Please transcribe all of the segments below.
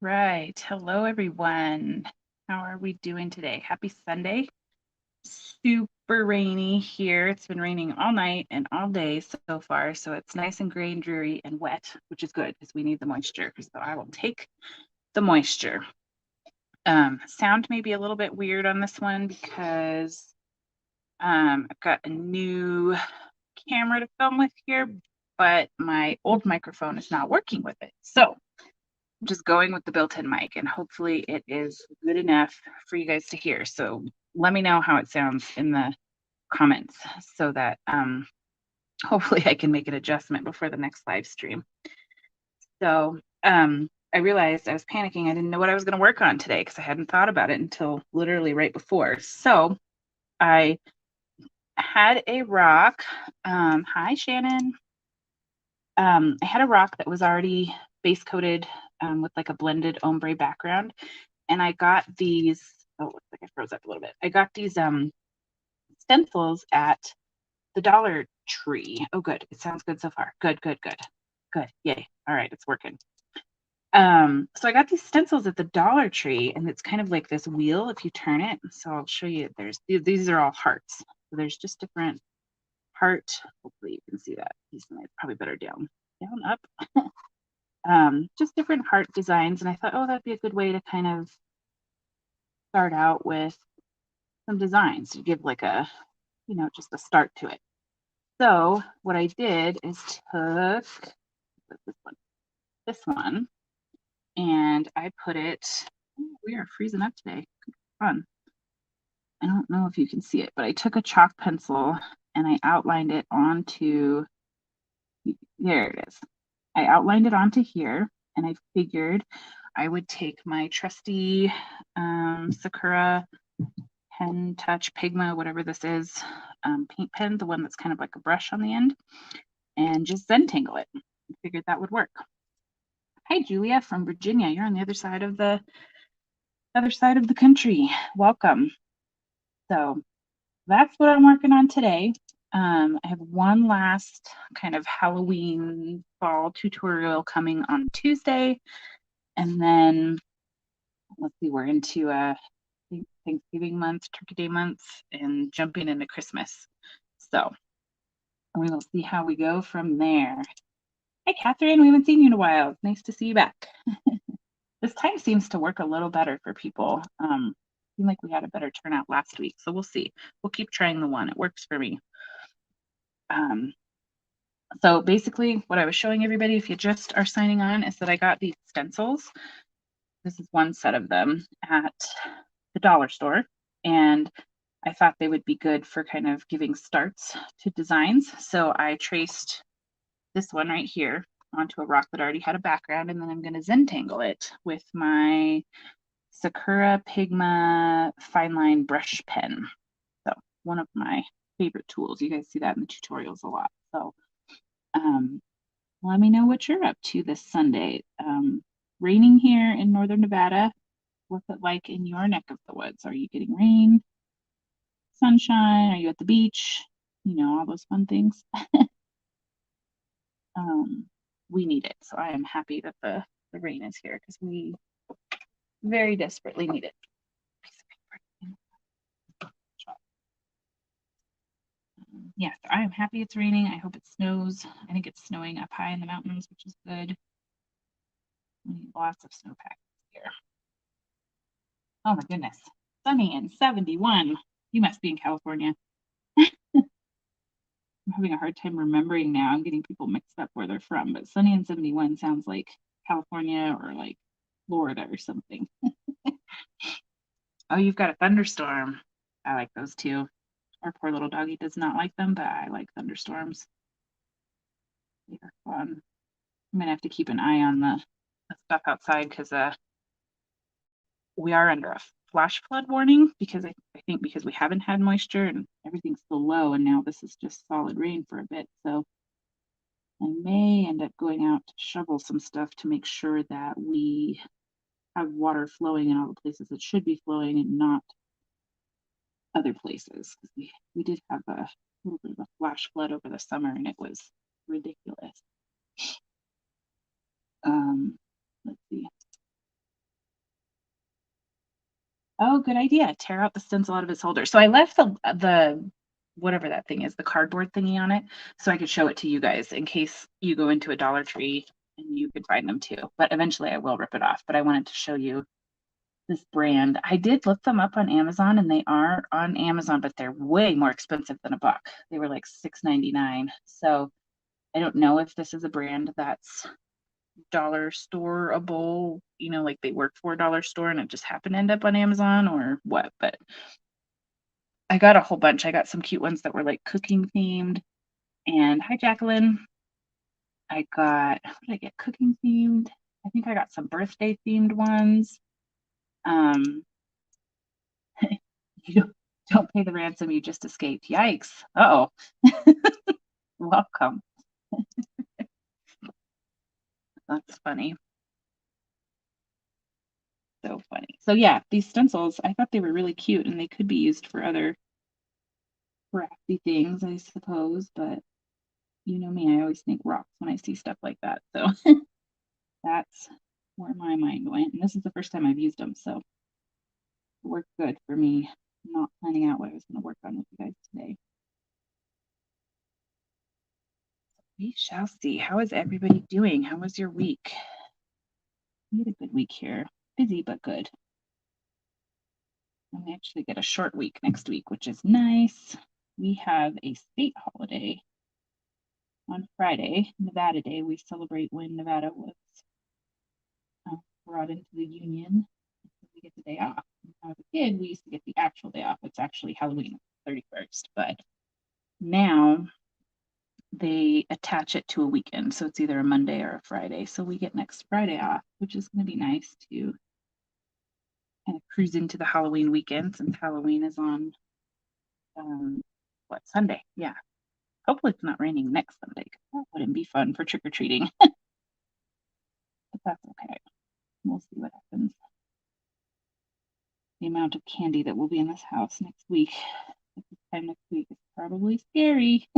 Right. Hello, everyone. How are we doing today? Happy Sunday. Super rainy here. It's been raining all night and all day so far. So it's nice and gray and dreary and wet, which is good because we need the moisture. So I will take the moisture. Sound may be a little bit weird on this one because I've got a new camera to film with here, but my old microphone is not working with it. So just going with the built-in mic, and hopefully it is good enough for you guys to hear. So let me know how it sounds in the comments so that hopefully I can make an adjustment before the next live stream. So I realized I was panicking. I didn't know what I was going to work on today because I hadn't thought about it until literally right before. So I had a rock. Hi, Shannon. I had a rock that was already base coated with like a blended ombre background. And I got these, oh, looks like I froze up a little bit. I got these stencils at the Dollar Tree. Oh, good. It sounds good so far. Good. Yay. All right, it's working. So I got these stencils at the Dollar Tree, and it's kind of like this wheel if you turn it. So I'll show you. These are all hearts. So there's just different heart. Hopefully you can see that. These are probably better down, up. Just different heart designs. And I thought, oh, that'd be a good way to kind of start out with some designs to give like a, just a start to it. So what I did is took this one, and I put it, we are freezing up today. Fun. I don't know if you can see it, but I took a chalk pencil and I outlined it onto, there it is. I outlined it onto here, and I figured I would take my trusty Sakura Pen Touch Pigma, whatever this is, paint pen, the one that's kind of like a brush on the end, and just Zentangle it. I figured that would work. Hi, Julia from Virginia. You're on the other side of the country. Welcome. So that's what I'm working on today. I have one last kind of Halloween fall tutorial coming on Tuesday. And then let's see, we're into Thanksgiving month, Turkey Day month, and jumping into Christmas. So we will see how we go from there. Hi, Catherine. We haven't seen you in a while. It's nice to see you back. This time seems to work a little better for people. Seemed like we had a better turnout last week, so we'll see. We'll keep trying the one. It works for me. So basically what I was showing everybody, if you just are signing on, is that I got these stencils. This is one set of them at the dollar store, and I thought they would be good for kind of giving starts to designs. So I traced this one right here onto a rock that already had a background, and then I'm going to Zentangle it with my Sakura Pigma Fine Line Brush Pen. So one of my favorite tools. You guys see that in the tutorials a lot. So let me know what you're up to this Sunday. Raining here in Northern Nevada. What's it like in your neck of the woods? Are you getting rain, sunshine? Are you at the beach? All those fun things. We need it. So I am happy that the rain is here because we very desperately need it. Yes, I am happy it's raining. I hope it snows. I think it's snowing up high in the mountains, which is good. We need lots of snowpack here. Oh my goodness. Sunny and 71. You must be in California. I'm having a hard time remembering now. I'm getting people mixed up where they're from, but sunny and 71 sounds like California or like Florida or something. Oh, you've got a thunderstorm. I like those too. Our poor little doggy does not like them, but I like thunderstorms. They are fun. I'm gonna have to keep an eye on the stuff outside because we are under a flash flood warning because I think because we haven't had moisture and everything's so low, and now this is just solid rain for a bit. So I may end up going out to shovel some stuff to make sure that we have water flowing in all the places it should be flowing and not other places. We did have a little bit of a flash flood over the summer and it was ridiculous. Let's see. Oh, good idea. Tear out the stencil out of his holder. So I left the whatever that thing is, the cardboard thingy on it, so I could show it to you guys in case you go into a Dollar Tree and you could find them too. But eventually I will rip it off. But I wanted to show you this brand. I did look them up on Amazon and they are on Amazon, but they're way more expensive than a buck. They were like $6.99. So I don't know if this is a brand that's dollar storeable, like they work for a dollar store and it just happened to end up on Amazon or what, but I got a whole bunch. I got some cute ones that were like cooking themed. And hi, Jacqueline. I got, what did I get? Cooking themed. I think I got some birthday themed ones. You don't pay the ransom, you just escaped. Yikes. Uh-oh. Welcome. That's funny. So funny. So yeah, these stencils, I thought they were really cute and they could be used for other crafty things, I suppose, but you know me, I always think rocks when I see stuff like that. So that's where my mind went. And this is the first time I've used them, so it worked good for me not planning out what I was going to work on with you guys today. We shall see. How is everybody doing? How was your week? We had a good week here. Busy, but good. And we actually get a short week next week, which is nice. We have a state holiday on Friday, Nevada Day. We celebrate when Nevada was brought into the Union. We get the day off. When I was a kid, we used to get the actual day off. It's actually Halloween, 31st, but now they attach it to a weekend. So it's either a Monday or a Friday. So we get next Friday off, which is going to be nice to kind of cruise into the Halloween weekend since Halloween is on Sunday. Yeah. Hopefully it's not raining next Sunday. That wouldn't be fun for trick-or-treating. But that's okay. We'll see what happens. The amount of candy that will be in this house next week at this time next week is probably scary.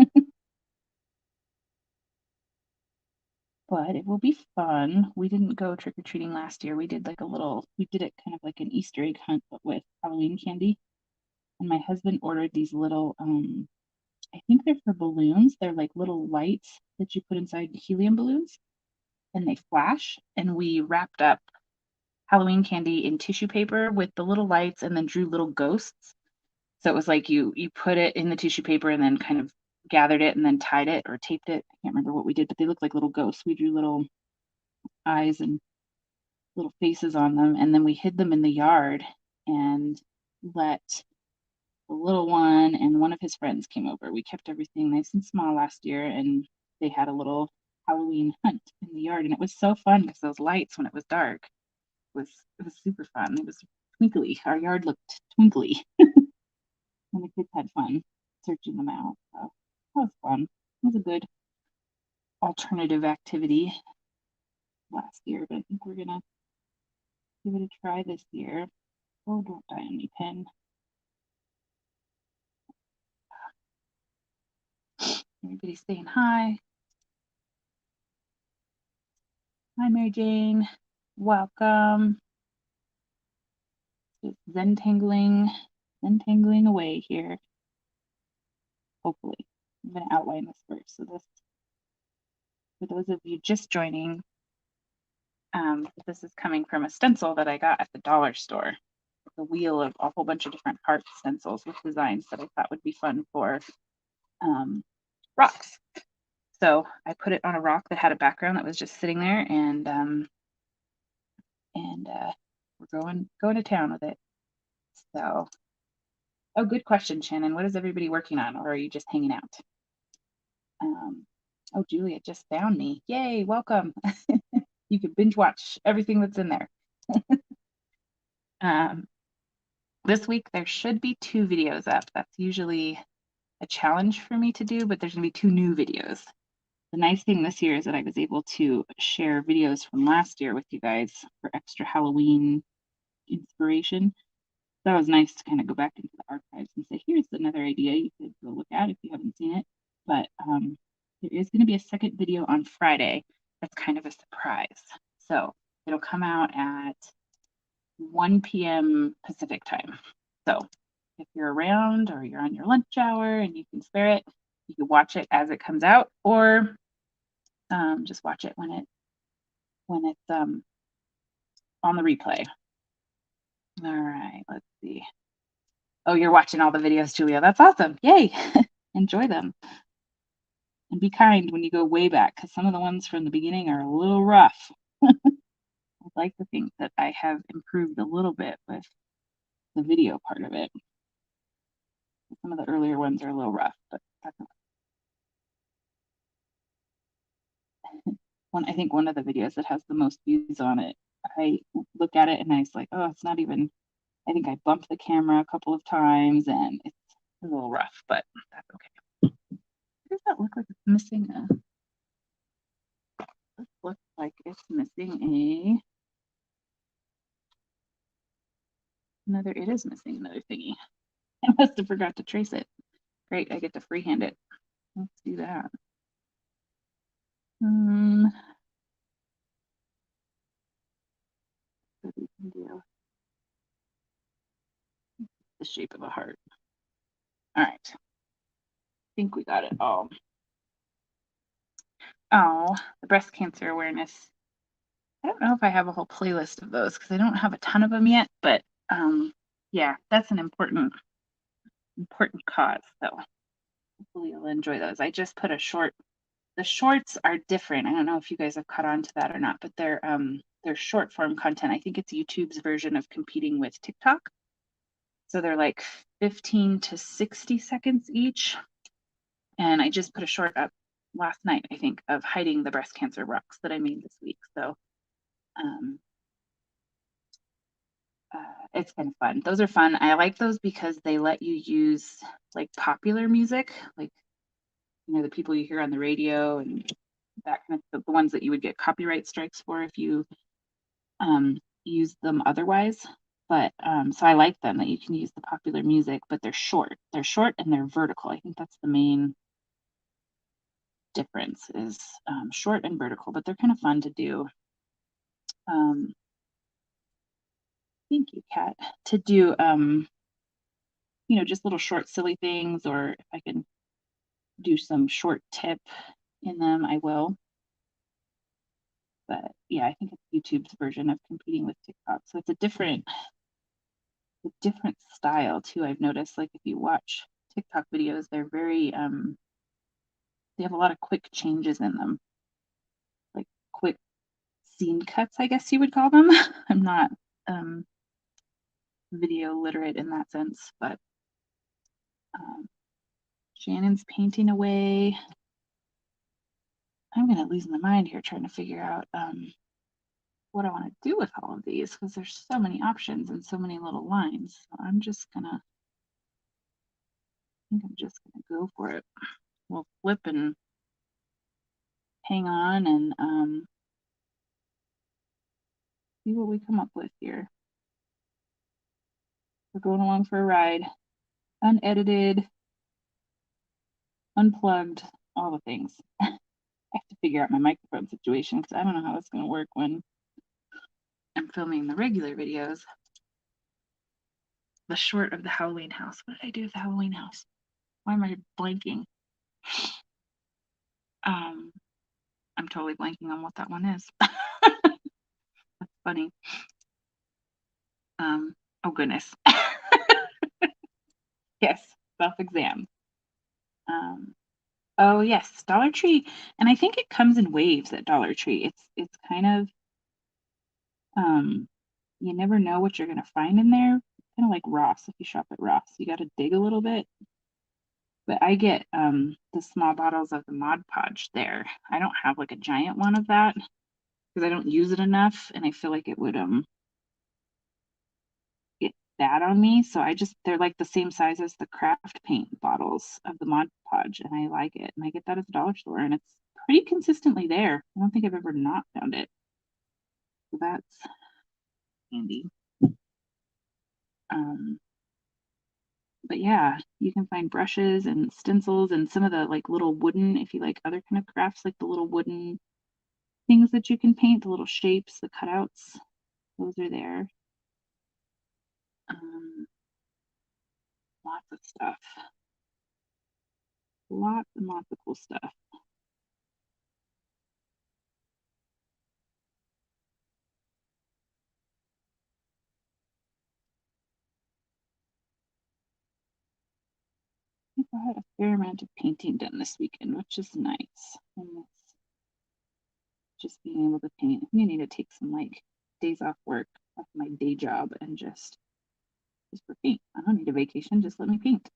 But it will be fun. We didn't go trick-or-treating last year. We did it kind of like an Easter egg hunt, but with Halloween candy. And my husband ordered these little, I think they're for balloons. They're like little lights that you put inside helium balloons and they flash. And we wrapped up Halloween candy in tissue paper with the little lights and then drew little ghosts. So it was like you put it in the tissue paper and then kind of gathered it and then tied it or taped it. I can't remember what we did, but they looked like little ghosts. We drew little eyes and little faces on them, and then we hid them in the yard and let the little one and one of his friends came over. We kept everything nice and small last year, and they had a little Halloween hunt in the yard, and it was so fun because those lights when it was dark it was super fun. It was twinkly. Our yard looked twinkly, and the kids had fun searching them out. So that was fun. It was a good alternative activity last year, but I think we're gonna give it a try this year. Oh, don't die on me, pen. Everybody's saying hi. Hi, Mary Jane. Welcome. It's Zentangling away here. Hopefully. I'm going to outline this first. So this, for those of you just joining, this is coming from a stencil that I got at the dollar store. It's a wheel of a whole bunch of different heart stencils with designs that I thought would be fun for rocks. So I put it on a rock that had a background that was just sitting there, and we're going to town with it. So, oh, good question, Shannon. What is everybody working on, or are you just hanging out? Oh, Julia just found me. Yay, welcome. You can binge watch everything that's in there. This week there should be 2 videos up. That's usually a challenge for me to do, but there's gonna be 2 new videos. The nice thing this year is that I was able to share videos from last year with you guys for extra Halloween inspiration. That was nice to kind of go back into the archives and say, here's another idea you could go look at if you haven't seen it. But there is going to be a second video on Friday that's kind of a surprise. So it'll come out at 1 p.m. Pacific time. So if you're around or you're on your lunch hour and you can spare it, you can watch it as it comes out, or just watch it when it's on the replay. All right, let's see. Oh, you're watching all the videos, Julia. That's awesome. Yay. Enjoy them. And be kind when you go way back, because some of the ones from the beginning are a little rough. I'd like to think that I have improved a little bit with the video part of it. Some of the earlier ones are a little rough, but that's okay. I think one of the videos that has the most views on it, I look at it and I was like, oh, it's not even, I think I bumped the camera a couple of times and it's a little rough, but that's okay. Does that look like it's missing this looks like it's missing it is missing another thingy. I must have forgot to trace it. Great, I get to freehand it. Let's do that. What we can do. The shape of a heart. All right. I think we got it all. Oh, the breast cancer awareness. I don't know if I have a whole playlist of those because I don't have a ton of them yet, but yeah, that's an important cause. So hopefully you'll enjoy those. I just put a short. The shorts are different. I don't know if you guys have caught on to that or not, but they're short form content. I think it's YouTube's version of competing with TikTok. So they're like 15 to 60 seconds each. And I just put a short up last night, I think, of hiding the breast cancer rocks that I made this week. So it's kind of fun. Those are fun. I like those because they let you use like popular music, like, you know, the people you hear on the radio and that kind of the ones that you would get copyright strikes for if you use them otherwise. But so I like them that you can use the popular music, but they're short. They're short and they're vertical. I think that's the main difference is short and vertical, but they're kind of fun to do. Thank you, Kat. To do, you know, just little short, silly things, or if I can do some short tip in them, I will. But yeah, I think it's YouTube's version of competing with TikTok. So it's a different style too. I've noticed, like if you watch TikTok videos, they're very, they have a lot of quick changes in them, like quick scene cuts, I guess you would call them. I'm not video literate in that sense, but Shannon's painting away. I'm gonna lose my mind here trying to figure out what I want to do with all of these because there's so many options and so many little lines. So I think I'm just gonna go for it. We'll flip and hang on and see what we come up with here. We're going along for a ride. Unedited, unplugged, all the things. I have to figure out my microphone situation because I don't know how it's going to work when I'm filming the regular videos. The short of the Halloween house. What did I do with the Halloween house? Why am I blanking? I'm totally blanking on what that one is. That's funny. Oh goodness. Yes, self-exam. Oh yes, Dollar Tree, and I think it comes in waves at Dollar Tree. It's kind of you never know what you're gonna find in there. Kind of like Ross. If you shop at Ross, you got to dig a little bit. But I get the small bottles of the Mod Podge there. I don't have like a giant one of that because I don't use it enough, and I feel like it would get bad on me. So they're like the same size as the craft paint bottles of the Mod Podge, and I like it. And I get that at the dollar store, and it's pretty consistently there. I don't think I've ever not found it. So that's handy. But yeah, you can find brushes and stencils and some of the like little wooden, if you like other kind of crafts, like the little wooden things that you can paint, the little shapes, the cutouts, those are there. Lots of stuff. Lots and lots of cool stuff. I had a fair amount of painting done this weekend, which is nice. And it's just being able to paint. You need to take some like days off work, off my day job, and just for paint. I don't need a vacation. Just let me paint.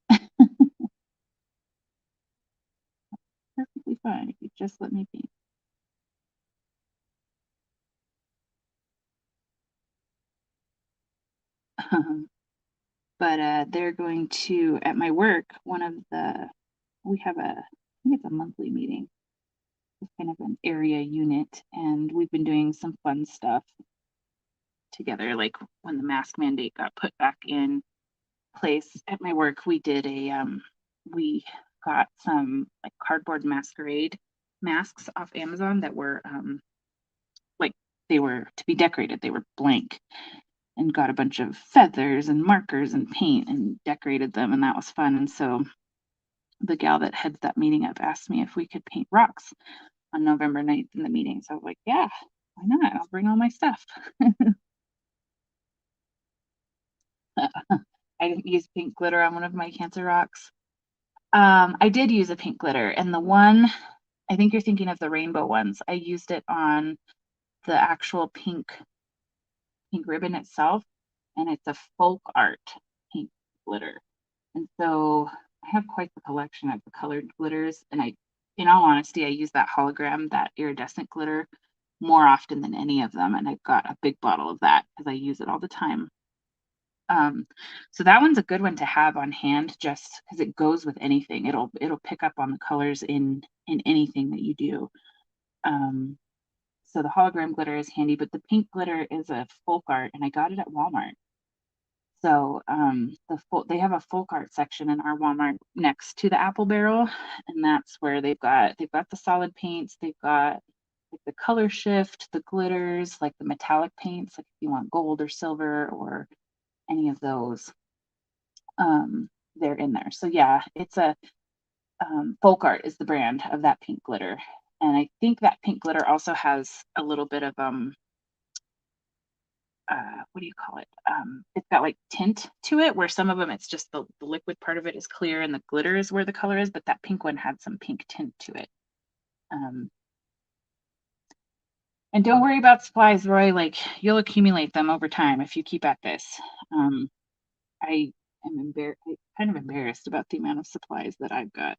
Perfectly fine if you just let me paint. But they're going to, at my work, we have I think it's a monthly meeting. It's kind of an area unit, and we've been doing some fun stuff together. Like when the mask mandate got put back in place at my work, we got some like cardboard masquerade masks off Amazon that were like they were to be decorated. They were blank, and got a bunch of feathers and markers and paint and decorated them, and that was fun. And so the gal that heads that meeting up asked me if we could paint rocks on November 9th in the meeting. So I was like, yeah, why not? I'll bring all my stuff. I didn't use pink glitter on one of my cancer rocks. I did use a pink glitter, and the one, I think you're thinking of the rainbow ones. I used it on the actual pink ribbon itself, and it's a folk art pink glitter. And so I have quite the collection of the colored glitters, and in all honesty, I use that hologram, that iridescent glitter, more often than any of them, and I've got a big bottle of that because I use it all the time. So that one's a good one to have on hand, just because it goes with anything. It'll pick up on the colors in anything that you do. So the hologram glitter is handy, but the pink glitter is a folk art, and I got it at Walmart. So they have a folk art section in our Walmart next to the Apple Barrel, and that's where they've got the solid paints, they've got like the color shift, the glitters, like the metallic paints, like if you want gold or silver or any of those, they're in there. So yeah, it's a folk art is the brand of that pink glitter, and I think that pink glitter also has a little bit of what do you call it? It's got like tint to it, where some of them it's just the liquid part of it is clear and the glitter is where the color is, but that pink one had some pink tint to it. And don't worry about supplies, Roy. Like, you'll accumulate them over time if you keep at this. I am kind of embarrassed about the amount of supplies that I've got.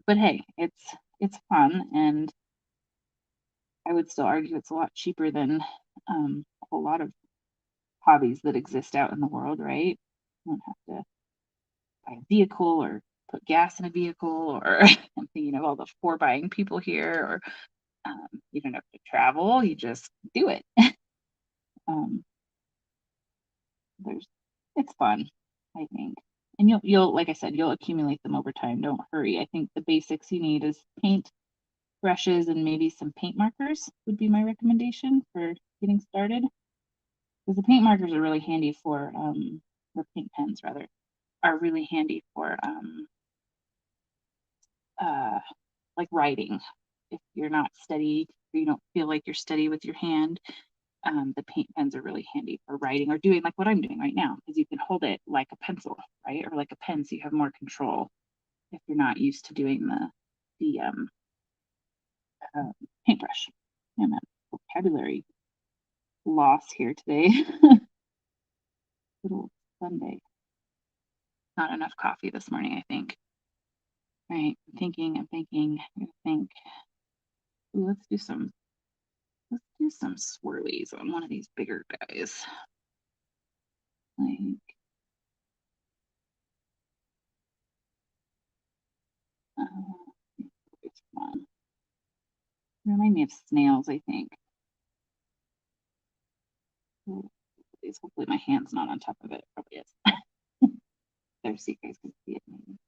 But hey, it's fun, and I would still argue it's a lot cheaper than a whole lot of hobbies that exist out in the world, right? You don't have to buy a vehicle or put gas in a vehicle, or I'm thinking of all the for buying people here, or you don't have to travel, you just do it. um, it's fun, I think. And you'll like I said, you'll accumulate them over time. Don't hurry. I think the basics you need is paint, brushes, and maybe some paint markers would be my recommendation for getting started. Because the paint markers are really handy for or paint pens rather, are really handy for like writing. If you're not steady or you don't feel like you're steady with your hand, the paint pens are really handy for writing or doing like what I'm doing right now, because you can hold it like a pencil, right? Or like a pen, so you have more control if you're not used to doing the paintbrush. And that vocabulary loss here today. Little Sunday. Not enough coffee this morning, I think. All right, I'm thinking. I think. Ooh, let's do some swirlies on one of these bigger guys. Like, it's fun. Remind me of snails, I think. Ooh, please, hopefully my hand's not on top of it. It probably is. There, so you guys can see it. Maybe.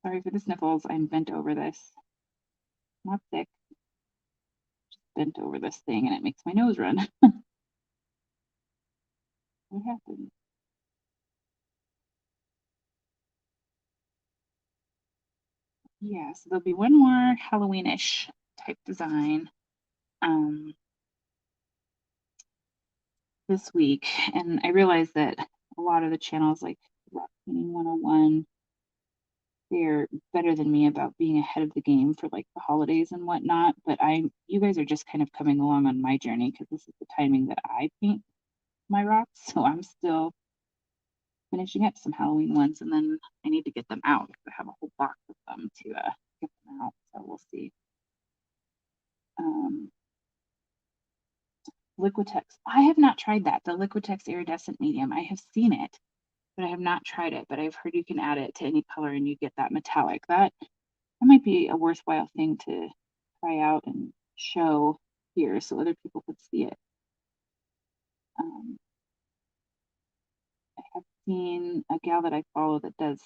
Sorry for the sniffles. I'm bent over this. Not sick. Just bent over this thing, and it makes my nose run. What happened? Yeah, so there'll be one more Halloweenish type design this week. And I realized that a lot of the channels like Rock Painting 101, they're better than me about being ahead of the game for like the holidays and whatnot. But you guys are just kind of coming along on my journey because this is the timing that I paint my rocks. So I'm still finishing up some Halloween ones, and then I need to get them out. I have a whole box of them to get them out. So we'll see. Liquitex. I have not tried that. The Liquitex iridescent medium. I have seen it, but I have not tried it. But I've heard you can add it to any color and you get that metallic. That might be a worthwhile thing to try out and show here so other people could see it. I have seen a gal that I follow that does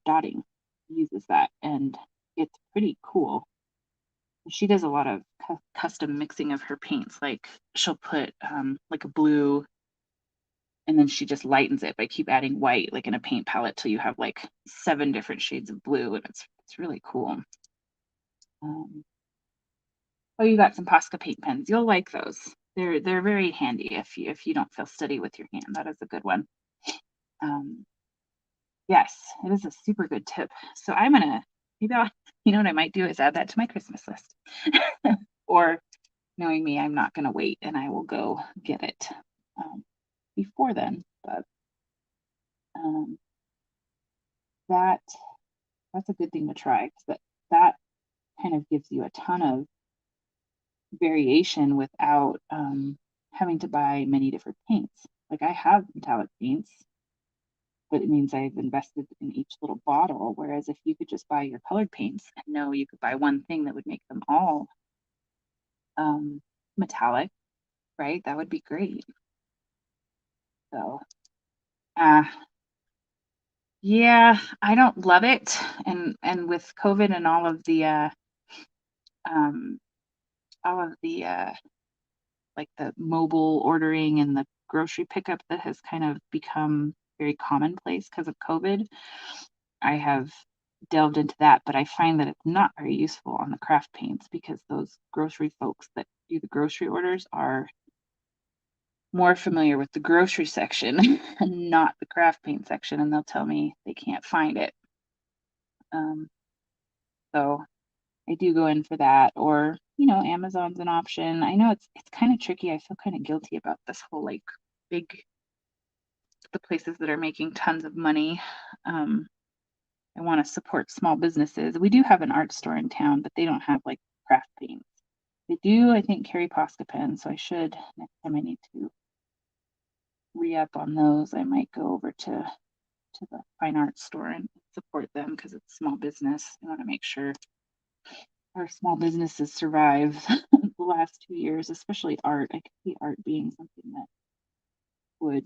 dotting, uses that, and it's pretty cool. She does a lot of custom mixing of her paints. Like she'll put like a blue, and then she just lightens it by keep adding white, like in a paint palette, till you have like 7 different shades of blue, and it's really cool. Oh, you got some Posca paint pens. You'll like those. They're very handy if you don't feel steady with your hand. That is a good one. Yes, it is a super good tip. So I'm gonna maybe you know what I might do is add that to my Christmas list. Or knowing me, I'm not gonna wait and I will go get it before then. But that's a good thing to try because that kind of gives you a ton of variation without having to buy many different paints. Like I have metallic paints, but it means I've invested in each little bottle. Whereas if you could just buy your colored paints and know you could buy one thing that would make them all metallic, right? That would be great. So, yeah, I don't love it. And with COVID and um, all of the like the mobile ordering and the grocery pickup that has kind of become very commonplace because of COVID, I have delved into that, but I find that it's not very useful on the craft paints because those grocery folks that do the grocery orders are more familiar with the grocery section and not the craft paint section, and they'll tell me they can't find it. So I do go in for that, or Amazon's an option. I know it's kind of tricky. I feel kind of guilty about this whole like the places that are making tons of money. I want to support small businesses. We do have an art store in town, but they don't have like craft paints. They do, I think, carry Posca pens, so I should next time I need to re-up on those. I might go over to the fine art store and support them because it's small business. I want to make sure our small businesses survive the last 2 years, especially art. I could see art being something that would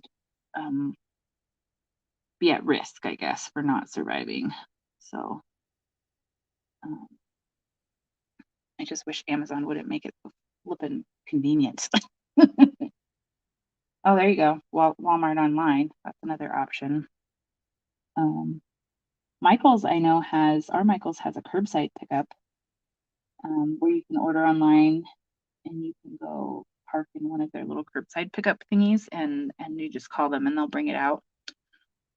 be at risk, I guess, for not surviving. So I just wish Amazon wouldn't make it flippin' convenient. Oh, there you go. Well, Walmart online. That's another option. Michael's, I know, our Michael's has a curbside pickup where you can order online and you can go park in one of their little curbside pickup thingies and you just call them and they'll bring it out.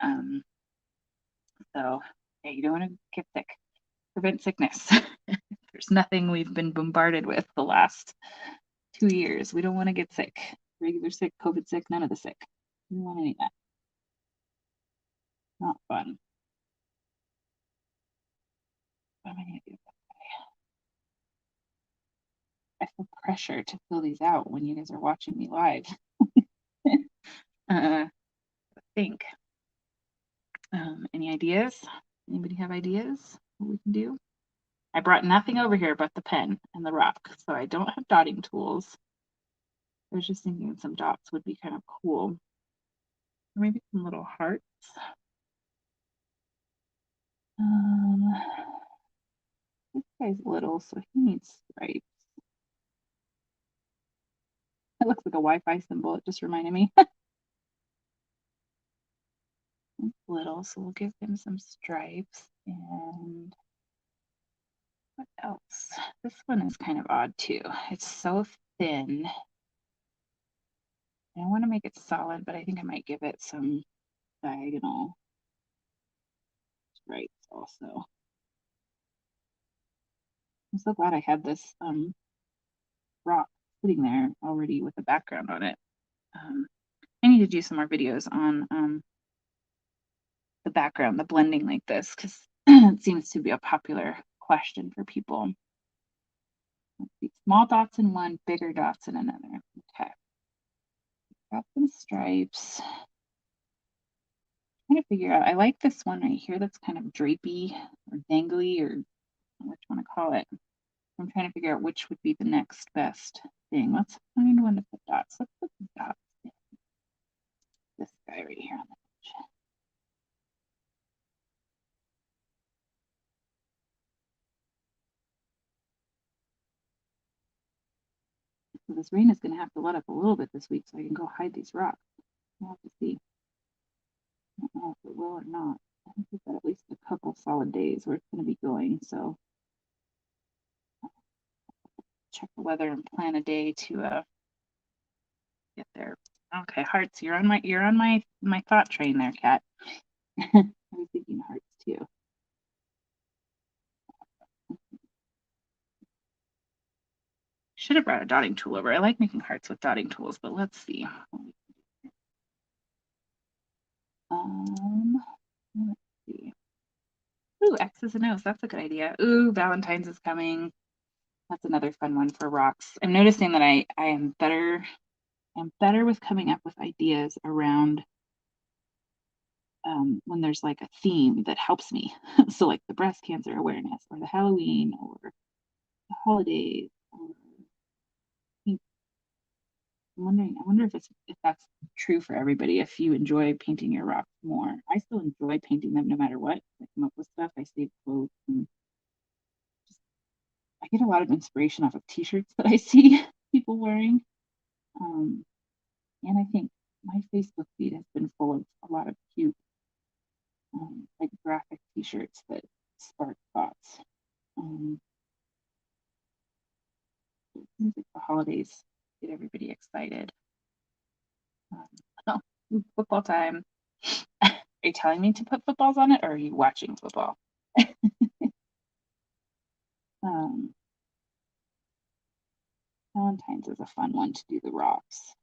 So yeah, you don't want to get sick. Prevent sickness. There's nothing we've been bombarded with the last 2 years. We don't want to get sick. Regular sick, COVID sick, none of the sick. We don't want any of that. Not fun. What am I gonna do? I feel pressure to fill these out when you guys are watching me live. I think. Any ideas? Anybody have ideas what we can do? I brought nothing over here but the pen and the rock, so I don't have dotting tools. I was just thinking some dots would be kind of cool. Or maybe some little hearts. This guy's little, so he needs stripes. It looks like a Wi-Fi symbol. It just reminded me. little, so we'll give him some stripes. And what else? This one is kind of odd too. It's so thin. I want to make it solid, but I think I might give it some diagonal stripes also. I'm so glad I had this rock sitting there already with a background on it. I need to do some more videos on the background, the blending like this, because it seems to be a popular question for people. Let's see, small dots in one, bigger dots in another. Okay. Got some stripes. Trying to figure out, I like this one right here that's kind of drapey or dangly, or what you want to call it. I'm trying to figure out which would be the next best thing. Let's find one to put dots. Let's put the dots in this guy right here on the edge. So this rain is going to have to let up a little bit this week so I can go hide these rocks. We'll have to see. I don't know if it will or not. I think we've got at least a couple solid days where it's going to be going. So check the weather and plan a day to get there. Okay, hearts. You're on my thought train there, Kat. I was thinking hearts too. Should have brought a dotting tool over. I like making hearts with dotting tools, but let's see. Let's see. Ooh, X's and O's. That's a good idea. Ooh, Valentine's is coming. That's another fun one for rocks. I'm noticing that I am better. I'm better with coming up with ideas around when there's like a theme that helps me. So like the breast cancer awareness, or the Halloween, or the holidays. I wonder if that's true for everybody. If you enjoy painting your rocks more, I still enjoy painting them no matter what. I come up with stuff. I save quotes, and I get a lot of inspiration off of T-shirts that I see people wearing. And I think my Facebook feed has been full of a lot of cute, like graphic T-shirts that spark thoughts. It seems like the holidays get everybody excited. Oh, football time. Are you telling me to put footballs on it, or are you watching football? Valentine's is a fun one to do the rocks.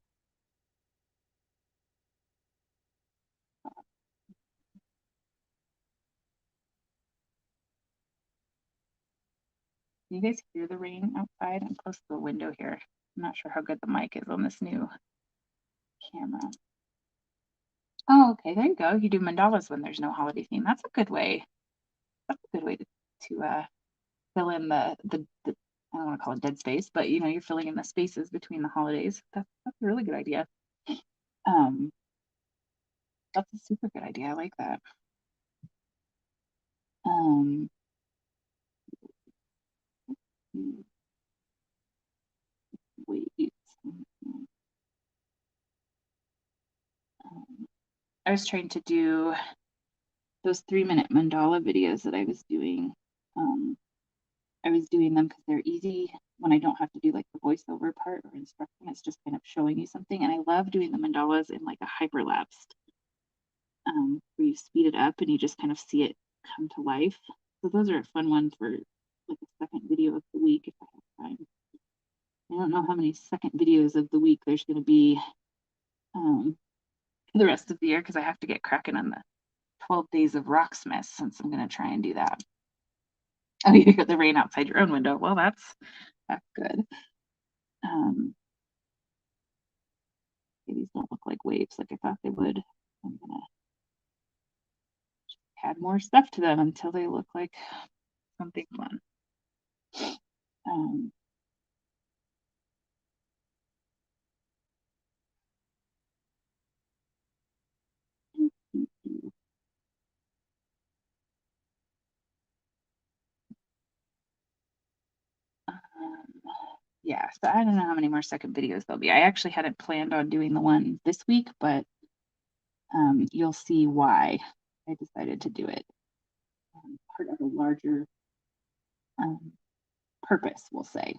Can you guys hear the rain outside? I'm close to the window here. I'm not sure how good the mic is on this new camera. Oh, okay, there you go. You do mandalas when there's no holiday theme. That's a good way. That's a good way to fill in the I don't want to call it dead space, but you're filling in the spaces between the holidays. That's a really good idea. That's a super good idea. I like that. Wait. I was trying to do those 3-minute mandala videos that I was doing. I was doing them because they're easy when I don't have to do like the voiceover part or instruction. It's just kind of showing you something. And I love doing the mandalas in like a hyperlapsed, where you speed it up and you just kind of see it come to life. So those are a fun one for like a second video of the week if I have time. I don't know how many second videos of the week there's going to be the rest of the year, because I have to get cracking on the 12 days of Rocksmith since I'm going to try and do that. Oh, you got the rain outside your own window. Well, that's good. These don't look like waves like I thought they would. I'm gonna add more stuff to them until they look like something fun. Yeah, so I don't know how many more second videos there'll be. I actually hadn't planned on doing the one this week, but you'll see why I decided to do it. Part of a larger purpose, we'll say.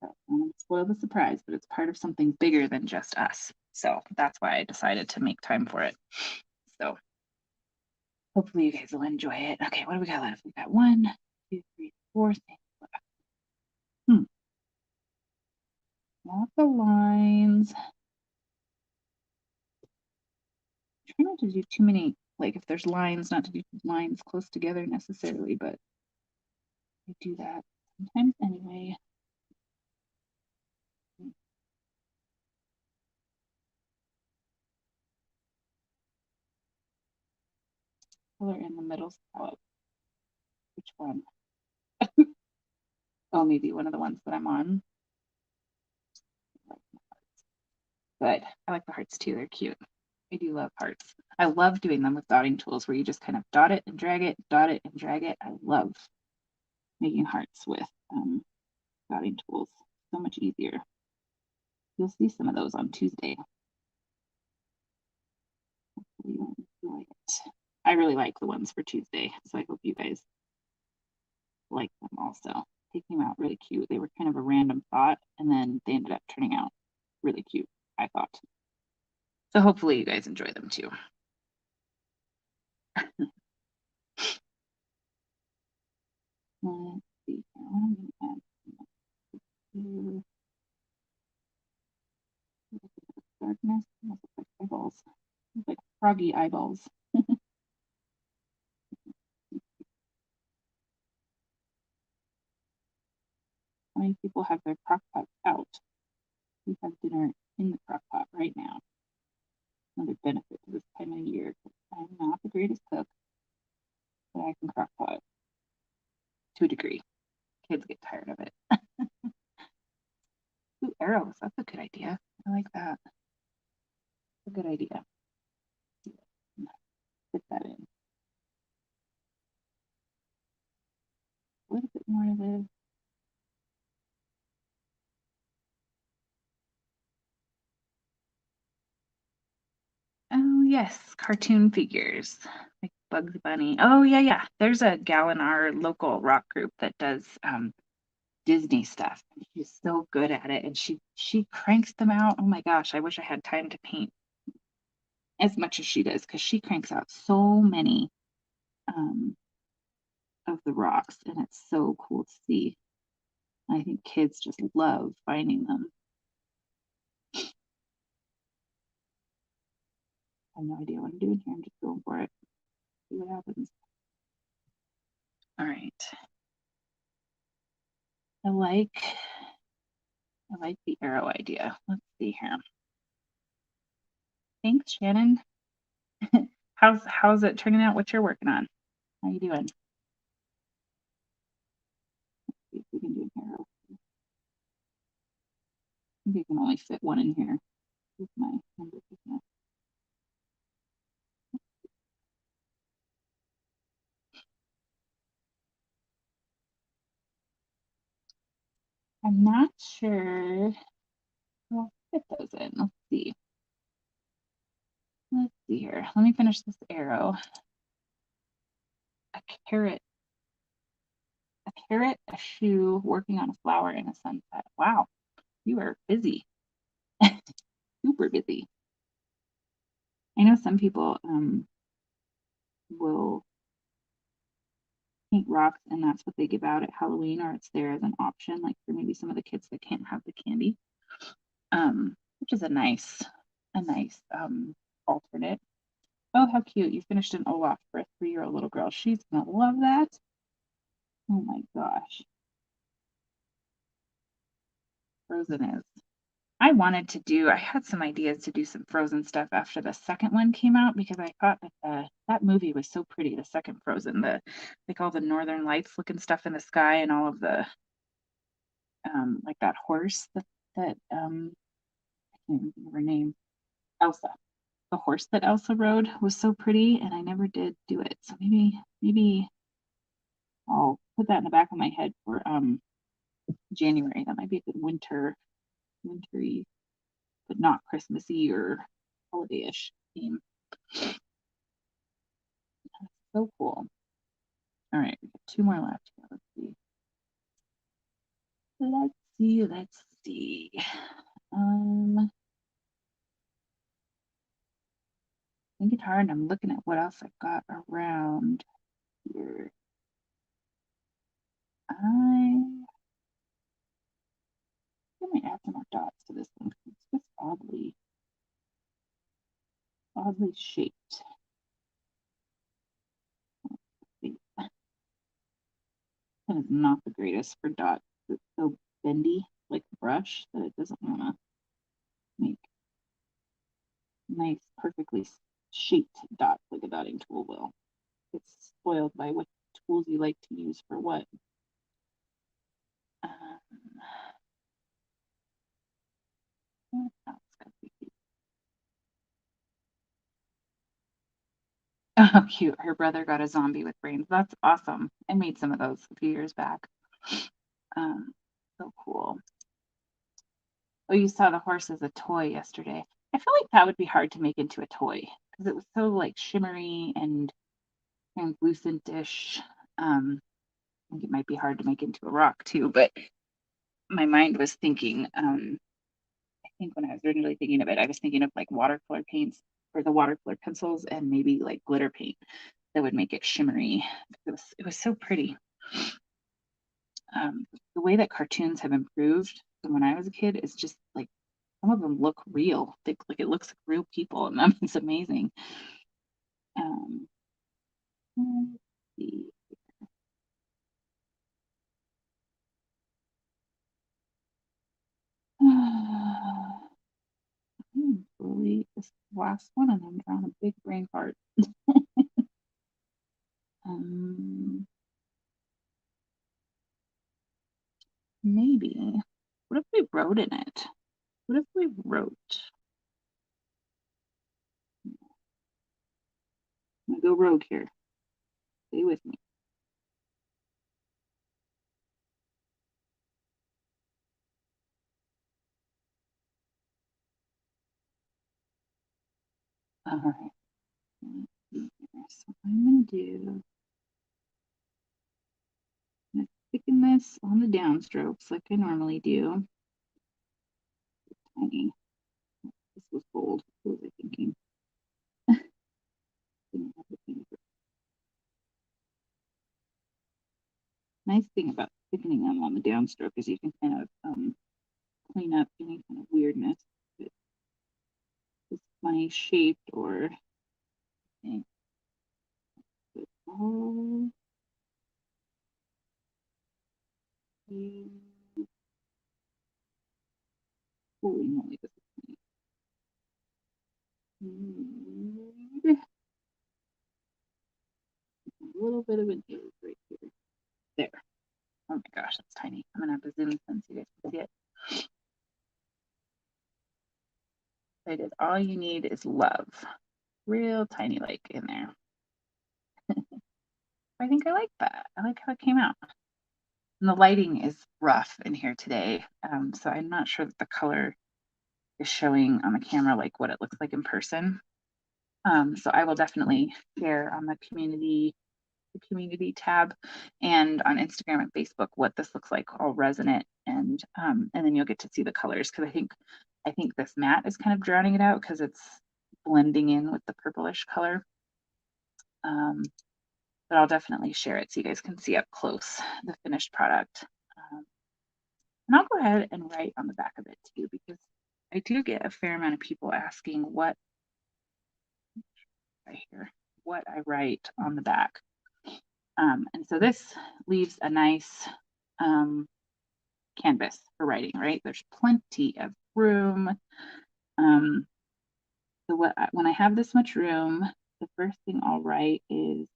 So I don't want to spoil the surprise, but it's part of something bigger than just us. So that's why I decided to make time for it. So hopefully you guys will enjoy it. Okay, what do we got left? We got 1, 2, 3, 4 things left. Lots of lines. Try not to do too many, like if there's lines, not to do lines close together necessarily, but I do that sometimes anyway. Color in the middle palette. Which one? Oh, maybe one of the ones that I'm on. But I like the hearts too. They're cute. I do love hearts. I love doing them with dotting tools where you just kind of dot it and drag it, dot it and drag it. I love making hearts with dotting tools. So much easier. You'll see some of those on Tuesday. You enjoy it. I really like the ones for Tuesday, so I hope you guys like them also. They came out really cute. They were kind of a random thought, and then they ended up turning out really cute, I thought. So hopefully you guys enjoy them too. Let's see. I'm going to add darkness. Like eyeballs. Like froggy eyeballs. How many people have their crock pot out? We have dinner in the crock pot right now. Another benefit to this time of year. I'm not the greatest cook, but I can crock pot to a degree. Kids get tired of it. Ooh, arrows. That's a good idea. I like that. That's a good idea. Fit that in. A little bit more of this. Oh, yes. Cartoon figures like Bugs Bunny. Oh, yeah. There's a gal in our local rock group that does Disney stuff. She's so good at it, and she cranks them out. Oh my gosh, I wish I had time to paint as much as she does because she cranks out so many of the rocks, and it's so cool to see. I think kids just love finding them. I have no idea what I'm doing here. I'm just going for it. See what happens. All right. I like the arrow idea. Let's see here. Thanks, Shannon. How's it turning out? What you're working on? How you doing? Let's see if we can do an arrow. I think I can only fit one in here with my number. I'm not sure. I'll fit those in. Let's see. Let's see here. Let me finish this arrow. A carrot, a shoe, working on a flower in a sunset. Wow, you are busy. Super busy. I know some people will paint rocks and that's what they give out at Halloween, or it's there as an option, like for maybe some of the kids that can't have the candy, which is a nice alternate. Oh, how cute. You finished an Olaf for a 3-year-old little girl. She's gonna love that. Oh my gosh. Frozen is. I had some ideas to do some Frozen stuff after the second one came out because I thought that movie was so pretty, the second Frozen, like all the Northern Lights looking stuff in the sky and all of the like that horse that I can't remember her name, Elsa. The horse that Elsa rode was so pretty, and I never did do it. So maybe I'll put that in the back of my head for January. That might be a good wintry, but not Christmassy or holiday-ish theme. So cool. All right, we got 2 more left here. Let's see. Let's see. I think it's hard. I'm looking at what else I've got around here. I might add some more dots to this one because it's just oddly shaped. That is not the greatest for dots. It's so bendy like a brush that it doesn't want to make nice, perfectly shaped dots like a dotting tool will. It's spoiled by what tools you like to use for what. What else could we do? Oh, cute. Her brother got a zombie with brains. That's awesome. I made some of those a few years back. So cool. Oh, you saw the horse as a toy yesterday. I feel like that would be hard to make into a toy because it was so like shimmery and translucent-ish. I think it might be hard to make into a rock too, but my mind was thinking, I think when I was originally thinking of it, I was thinking of like watercolor paints or the watercolor pencils and maybe like glitter paint that would make it shimmery. It was so pretty. The way that cartoons have improved from when I was a kid is just like some of them look real. Like it looks like real people in them. It's amazing. Let's see. Really, this last one, and I'm drawing a big brain fart. Maybe. What if we wrote in it? What if we wrote? I'm gonna go rogue here. Stay with me. All right. So I'm gonna thicken this on the downstrokes like I normally do. Tiny. This was bold. What was I thinking? Nice thing about thickening them on the downstroke is you can kind of clean up any kind of weirdness. If it's funny shaped or holy moly, this is funny. A little bit of an nose right here. There. Oh my gosh, that's tiny. I'm gonna have to zoom in so you guys can see it. I did. All you need is love. Real tiny like in there. I think I like that. I like how it came out. And the lighting is rough in here today. So I'm not sure that the color is showing on the camera like what it looks like in person. So I will definitely share on the community tab and on Instagram and Facebook what this looks like all resonant, and then you'll get to see the colors because I think this matte is kind of drowning it out because it's blending in with the purplish color. But I'll definitely share it so you guys can see up close the finished product. And I'll go ahead and write on the back of it too, because I do get a fair amount of people asking what I write on the back. And so this leaves a nice canvas for writing, right? There's plenty of room. So when I have this much room, the first thing I'll write is,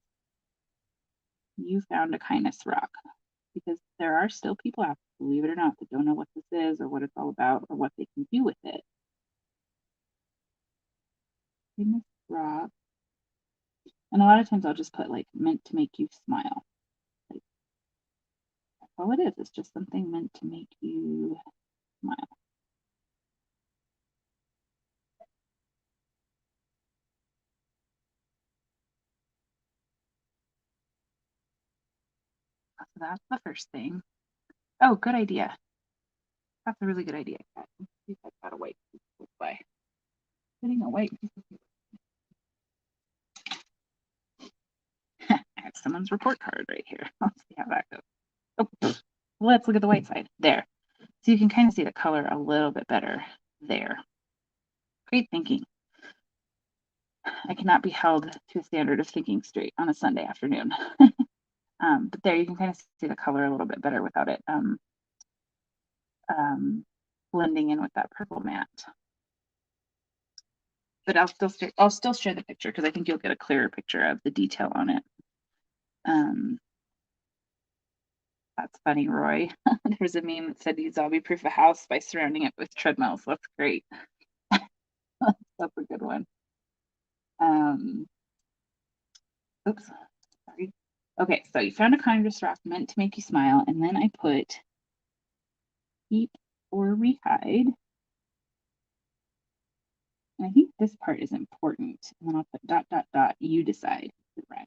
"You found a kindness rock," because there are still people out there, believe it or not, that don't know what this is or what it's all about or what they can do with it. Kindness rock. And a lot of times I'll just put like meant to make you smile. Like, that's all it is. It's just something meant to make you smile. So that's the first thing. Oh, good idea. That's a really good idea. Kat. Let's see if I've got a white piece this way. Putting a white piece of paper. I have someone's report card right here. Let's see how that goes. Oh, let's look at the white side. There. So you can kind of see the color a little bit better there. Great thinking. I cannot be held to a standard of thinking straight on a Sunday afternoon. But there you can kind of see the color a little bit better without it blending in with that purple matte. But I'll still share the picture because I think you'll get a clearer picture of the detail on it. That's funny, Roy. There's a meme that said you zombie-proof a house by surrounding it with treadmills. That's great. That's a good one. Oops, sorry. Okay, so you found a Congress rock meant to make you smile, and then I put keep or rehide. And I think this part is important. And then I'll put ... you decide. Right.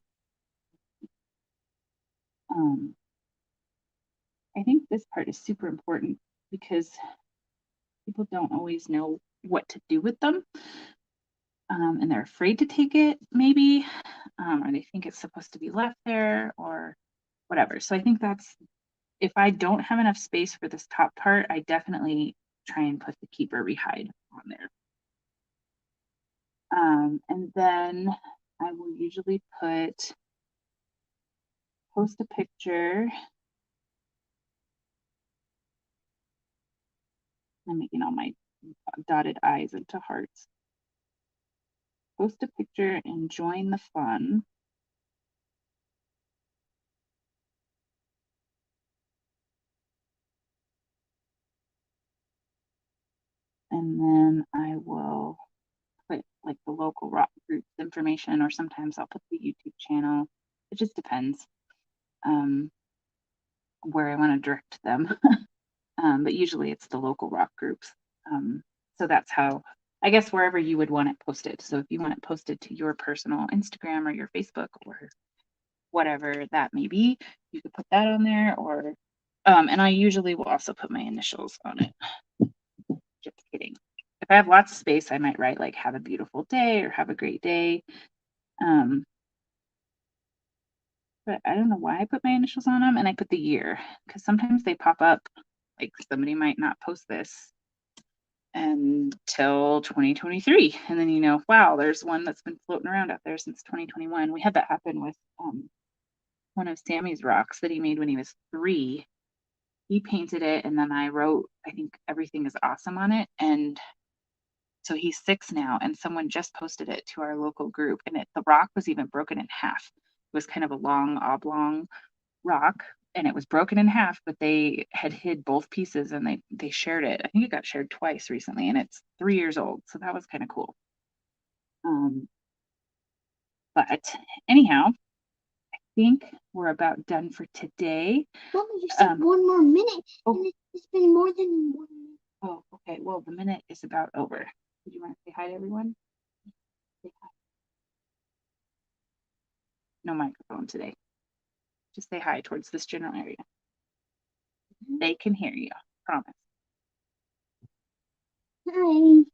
I think this part is super important because people don't always know what to do with them. And they're afraid to take it, maybe, or they think it's supposed to be left there or whatever. So I think that's, if I don't have enough space for this top part, I definitely try and put the keep or rehide on there. And then I will usually post a picture. I'm making all my dotted I's into hearts. Post a picture and join the fun. And then I will put like the local rock groups information, or sometimes I'll put the YouTube channel. It just depends where I want to direct them. But usually it's the local rock groups. So that's how, I guess, wherever you would want it posted. So if you want it posted to your personal Instagram or your Facebook or whatever that may be, you could put that on there. Or and I usually will also put my initials on it. Just kidding. If I have lots of space, I might write like have a beautiful day or have a great day. But I don't know why I put my initials on them, and I put the year because sometimes they pop up, like somebody might not post this until 2023, and then you know, wow, there's one that's been floating around out there since 2021. We had that happen with one of Sammy's rocks that he made when he was 3. He painted it, and then I wrote, I think, everything is awesome on it, and so he's 6 now, and someone just posted it to our local group, and the rock was even broken in half. It was kind of a long oblong rock, and it was broken in half, but they had hid both pieces and they shared it. I think it got shared twice recently, and it's 3 years old, so that was kind of cool. But anyhow, I think we're about done for today. Mama, you said 1 more minute. Oh, it's been more than 1 minute. Oh, okay. Well, the minute is about over. Did you want to say hi to everyone? Say hi. No microphone today. Just say hi towards this general area. They can hear you. Promise. Hi.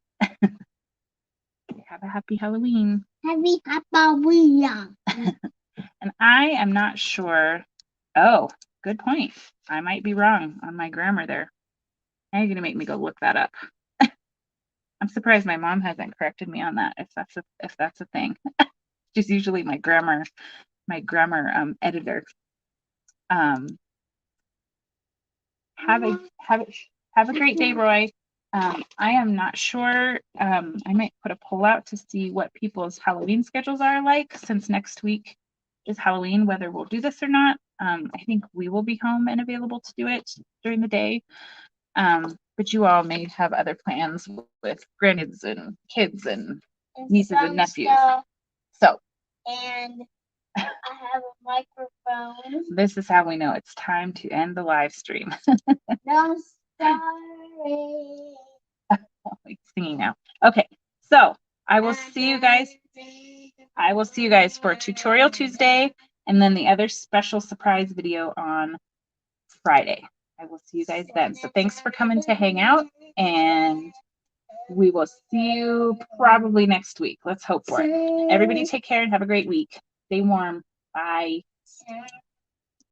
Have a happy Halloween. Happy Halloween. And I am not sure. Oh, good point. I might be wrong on my grammar there. Now you're gonna make me go look that up. I'm surprised my mom hasn't corrected me on that. If that's a thing. She's usually my grammar editor. Have a great day, Roy. I am not sure. I might put a poll out to see what people's Halloween schedules are like, since next week is Halloween, whether we'll do this or not. I think we will be home and available to do it during the day. But you all may have other plans with grandkids and kids and nieces and nephews. So. And I have a microphone. This is how we know it's time to end the live stream. No, sorry. Singing now. Okay, so I will see you guys. I will see you guys for Tutorial Tuesday and then the other special surprise video on Friday. I will see you guys then. So thanks for coming to hang out, and we will see you probably next week. Let's hope for it. Everybody take care and have a great week. Stay warm. Bye.